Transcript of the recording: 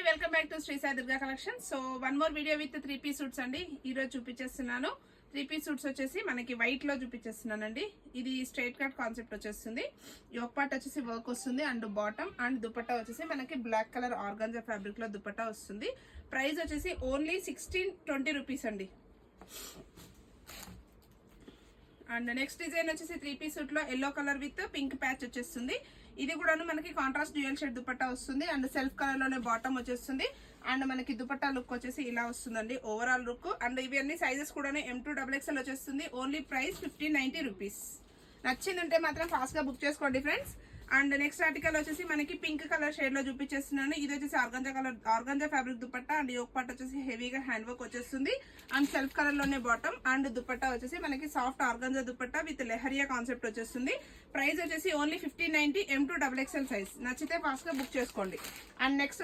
Welcome back to Shri Sai Durga collection. So one more video with 3-piece suits అండి. ఈ రోజు చూపించేస్తున్నాను. 3-piece suits వచ్చేసి మనకి వైట్ లో చూపించేస్తున్నానండి. ఇది స్ట్రైట్ కట్ కాన్సెప్ట్ వచ్చేస్తుంది. యోక్ పార్ట్ వచ్చేసి వర్క్ వస్తుంది అండ్ బాటమ్ అండ్ దుపట్టా వచ్చేసి మనకి బ్లాక్ కలర్ ఆర్గాంజా ఫ్యాబ్రిక్ లో దుపట్టా వస్తుంది. ప్రైస్ వచ్చేసి ఓన్లీ 1620 రూపీస్ అండి. అండ్ నెక్స్ట్ డిజైన్ వచ్చేసి 3-piece సూట్ లో yellow colour with pink patch వచ్చేస్తుంది. ఇది కూడా మనకి కాంట్రాస్ట్ డ్యూయల్ షేడ్ దుపట్టా వస్తుంది అండ్ సెల్ఫ్ కలర్ లోనే బాటమ్ వచ్చేస్తుంది అండ్ మనకి దుపట్టా లుక్ వచ్చేసి ఇలా వస్తుందండి ఓవరాల్ లుక్. అండ్ ఇవన్నీ సైజెస్ కూడా M2XXL వచ్చేస్తుంది. Only price 1590 rupees. నచ్చిందంటే మాత్రం ఫాస్ట్ గా బుక్ చేసుకోండి ఫ్రెండ్స్. అండ్ నెక్స్ట్ ఆర్టికల్ వచ్చేసి మనకి పింక్ కలర్ షేడ్ లో చూపించేస్తున్నాను. ఇది వచ్చేసి organza fabric dupatta and yoke part వచ్చేసి హెవీగా హ్యాండ్ వర్క్ వచ్చేస్తుంది అండ్ సెల్ఫ్ కలర్ లోనే బాటమ్ అండ్ దుపట్టా వచ్చేసి మనకి soft organza dupatta with lehariya concept వచ్చేస్తుంది. ప్రైస్ వచ్చేసి ఓన్లీ 1590 M2XXL సైజ్. నచ్చితే ఫాస్ట్ గా బుక్ చేసుకోండి. And next